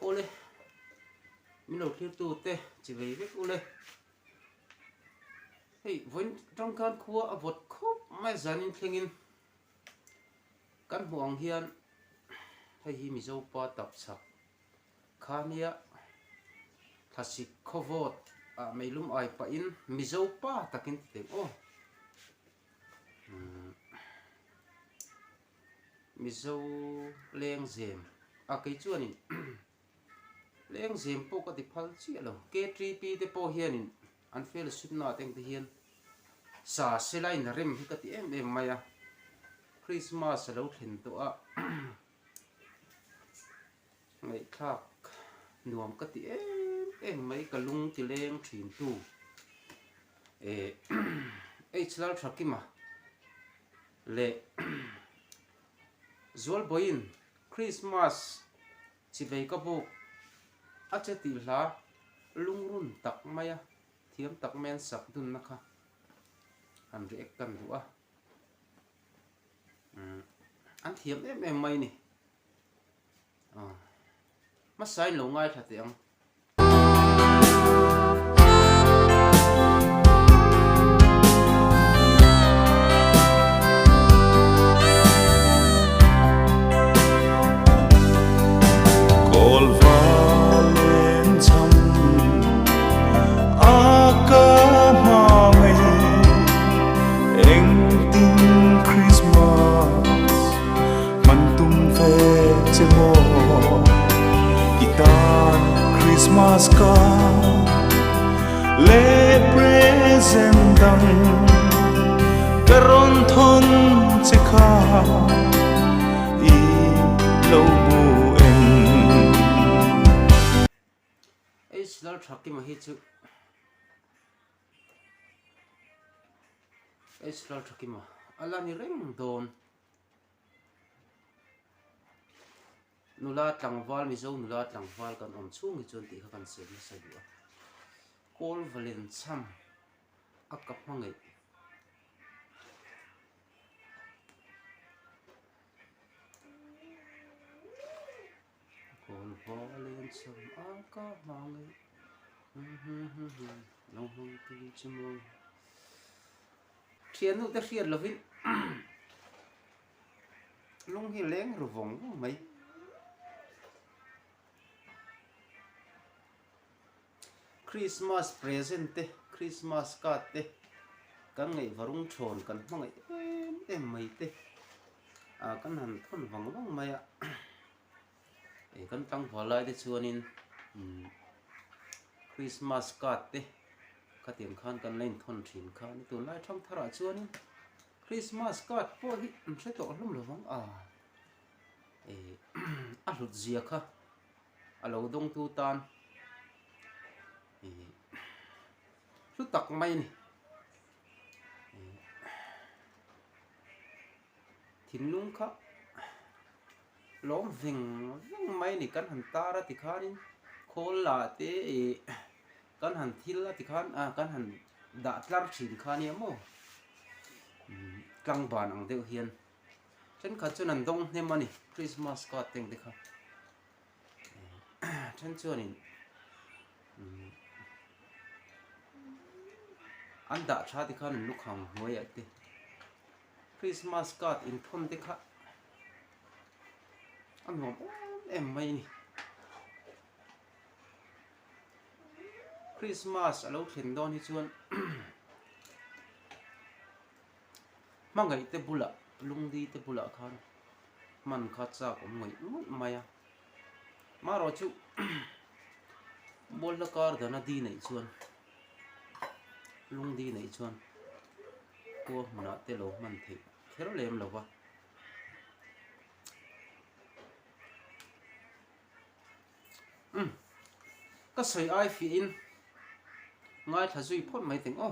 ole mình lột liu tu te chỉ về vek ole hey vẫn trong căn khua vọt khóc mai dàn in thengin căn huang hiền hay hi mi Zopa Tapchhak khania thasi khovot mấy lum ai pa in mi Zopa takin te o mi zo leng zem cái chuan in leng zem po ka ti phal chi lo K3P te po hian in an fel sup na teng te hian sa selai na rem hi ka ti em maya Christmas lo thlen to a ngai thak nuam ka ti em mai ka lung ti leng thin tu Lalthakima le Zualbawihi Christmas chỉ về các bộ ắt sẽ tỉ lá lung run tắc maya thiam tắc men sập dunna kha anh rẽ cần đũa anh thiam em mày nè mắt sai lâu ngay thật tiếng Christmas ka le presentang karon thon che kha I lo mu en Lalthakima hi chu Lalthakima ala ni reng don nula tlangwal mi zo nula tlangwal kan om chung hi chon ti kha kan se na sa dua kol valen cham akap mangai kol valen cham akap mangai no hong ti chmo thian nu ta thian lovin lung hi leng ru vawng mai Christmas present te Christmas card te kan ngai varung thon kan hmangai em mai te kan han thon wang maya kan tang phalai te chuanin Christmas card te katiam khan kan lein thon thin khan tu lai thong thara chuanin Christmas card po hi se to hlum lovang a hlut zia kha alo dong tu tan lu tak mai ni thin lung kha lom ving mai ni kan han ta ra ti khanin khol la te kan han thil la ti khan kan han da tlar thin khani mo klang ban ang deuh hian chen kha chun an dong hnem ani Christmas card teng te kha chen chuanin anh đã cha thì khăn lúc hàng mới vậy thì Christmas card in thôn thì khá anh nói em mày nè Christmas ở lâu thuyền đón thì chuan mang ngày tết bula lung đi tết bula khan man khát sa cũng người mày mà rồi chú bol la car đó na đi này chuan lung đi này chuan cô mana te lo man thi khero lem lo wa ka soi ai fi in ngai tha zui phot mai teng o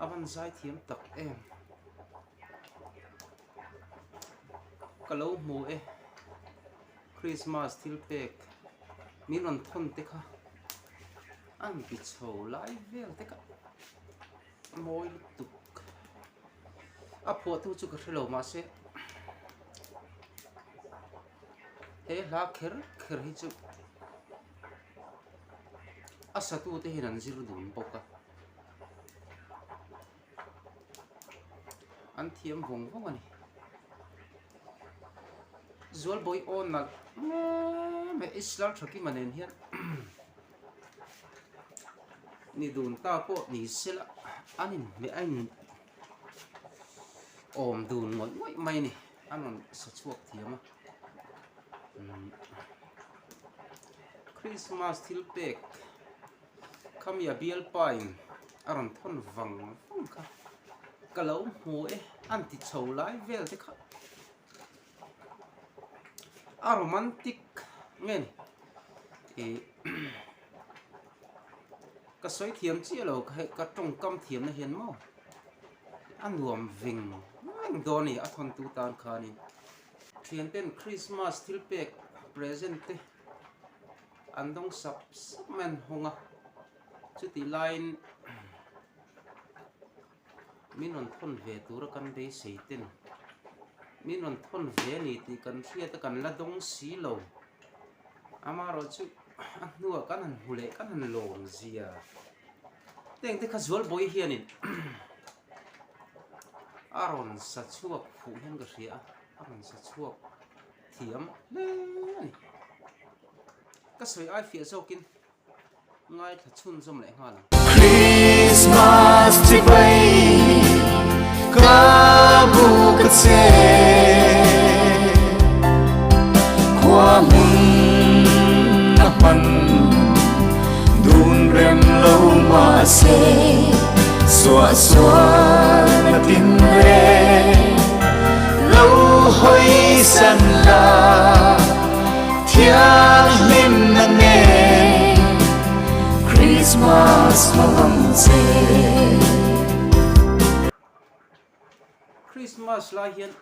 avan zai thiam tak em kalau mu e Christmas thil pek min on thon te kha an pi chho lai vel te ka moi tuk a pho tu chu ka thelo ma se he la kher hi chu asa tu te hinan zir dun boka an thiam vawng2 ani Zualbawihi on nal me Lalthakima nen hian ni dun ta po ni sela anin me ain om dun ngoi mai ni anon sa chuak thiama Christmas thil pek khamia bial pain aron thon vawng2 kha kalau mu e anti chho lai vel te kha a romantic ngen e ka soi thiam chi lo ka tong kam thiam na hian mo an nuam ving do ni a thon tu tan kha ni thian ten Christmas thil pek present te andong sap men honga chuti line minon thon ve tur kan dei seiten minon thon ve ni ti kan thia ta kan la dong si lo amaro chu nuwa kan han hule kan han long zia teng te kha Zualbawihi hianin aron sa chuak phu hen ka ria aron sa chuak thiam le ani ka soi ai fia zokin ngai tha chun zom le nga la Christmas ti bay ka bu ka che qua mun na man dun rem lâu mà se xóa xóa na tin re lâu hoi san la thiam lim na nghe Christmas mong se Christmas la hian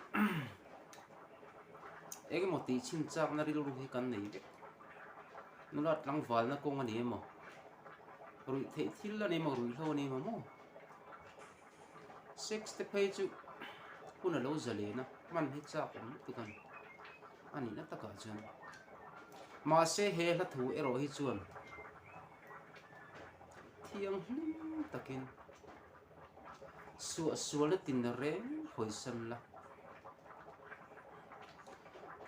ege mo ti chin chak na ril ru hi kan nei be nulat lang wal na kong ani mo rui the thil la ni mo rui lo ni mo 60 page kuna lo zale na man hi chak tu kan ani na taka chan ma se he la thu ero hi chuan thiam hlim takin sual tin re hoisan la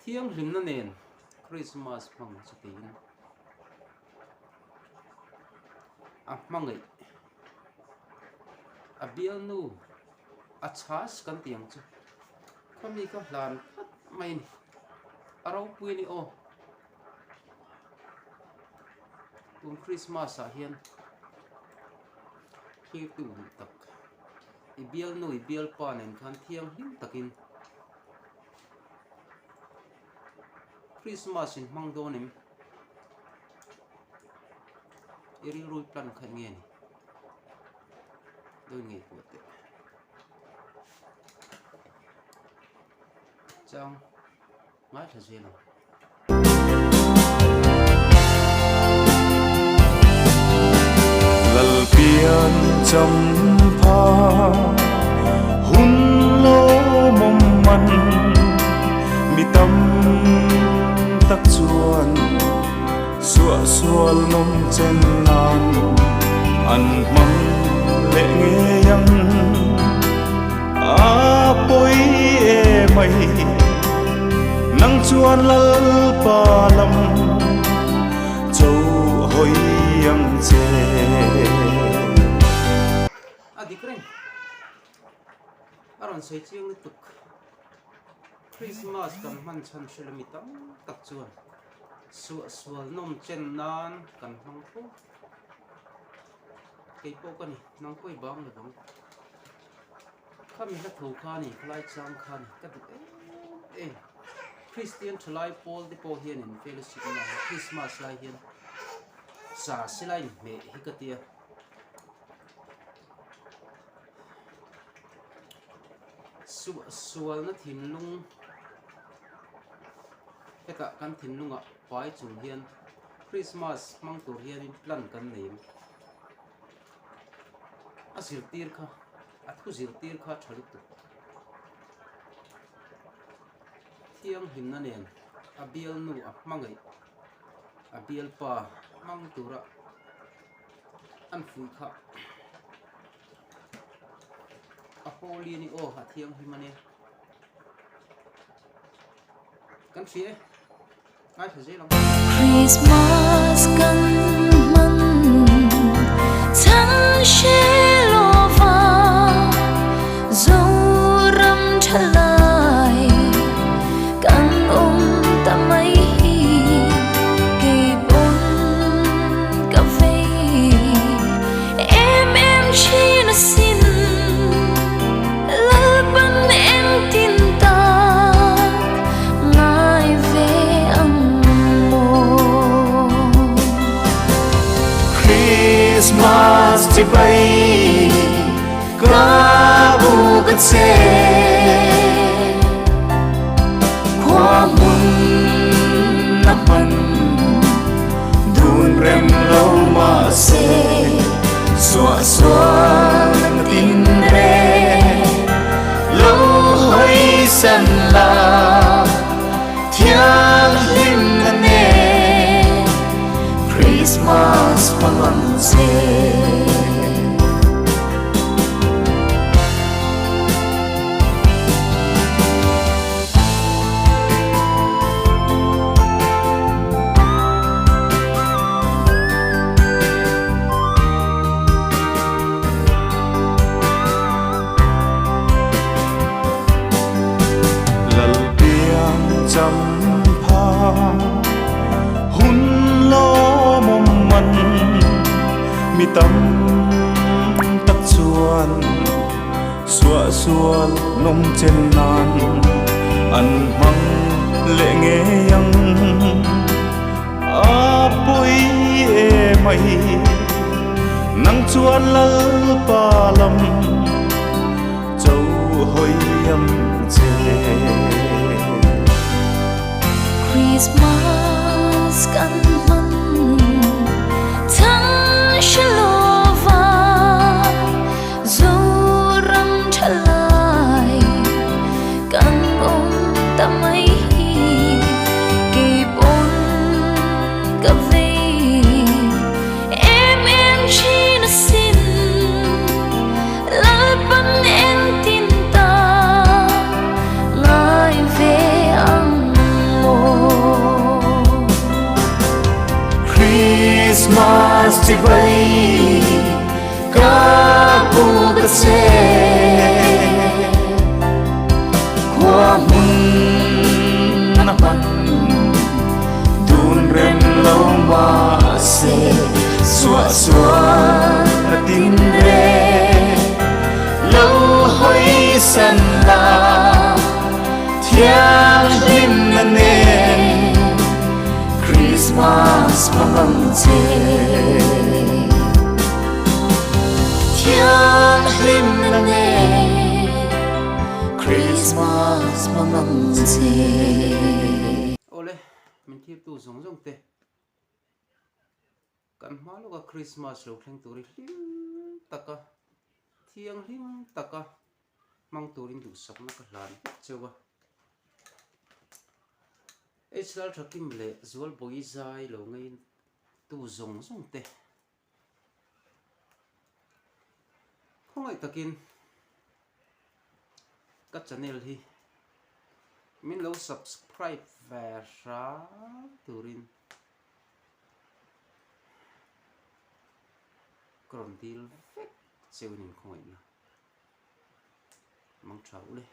thiam hlim na nen Christmas mang chutin a mangai a bial nu a chas kan tiang chu khami ka hlan mai ni arau pui ni o tum Christmas a hian hi tu tak i bial nu i bial pa nen khan thiam hlim takin Christmas in mang do nim iri rui plan kha nge ni doi nge ko te chang ngai tha je lo lal pian cham pha hun lo mom man mi tâm tắc chuan xua xual nom chen nan an mang lệ nghe yang a poi e mai nang chuan lal pa lam châu hoi yang che adikren aron sei chiang ni tuk Christmas kan man chan shelami tam tak chuan sual nom chen nan kan hang po kei po kan ni nang koi bang le bang khami la thu kha ni khlai chang kha ni ka duk e Christian thlai pol di po hian in fellowship na Christmas lai hian sa silai me hi ka tia sual na thin lung heka kan thin lunga pai chung hian Christmas mang tur hian in plan kan neim a zirtir kha a thu zirtir kha thalik tu thiam him na nen a bial nu a mangai a bial pa mang tura an fui kha a holi ni o a thiam him ane kan fie ngai thei zai long Christmas kan man chan she lo va zo ram thalai kan ta mai hi ke bon ka ve em chi na sin la ban em tin ta ngai ve ang Christmas ti bay ka bu ka se qua mun na man dun rem lo ma se xóa tin re lo hoi san la thiang lim na ne Christmas vawng2 Lalpiang chăm pha hun lo mom man mi tâm tắc chuan xóa xual nom chen nan an mang lệ nghe yang a poi e mai nang chuan lal pa lam châu hoi am che Christmas kan man chan she lo va zo ram thalai kan ta mai hi ke bon ka ve em chi na sin la ban em tin ta ngai ve ang Christmas ti bay ka bu ka se qua mun na man dun rem lo ma se xóa tin re lo hoi san la thiang lim na ne Christmas vawng2 thiam lim na ne Christmas vawng2 ole min thiep tu zong zong te kan hma lo ka Christmas lo thleng turi hlim taka thiang hlim taka mang turin du sak na ka hlan chewa Lalthakim le Zualbawihi zai lo ngay tu zong zong te không ai takin các channel hi min lo subscribe và ra turin còn deal phết siêu nhìn không ai mang trâu lên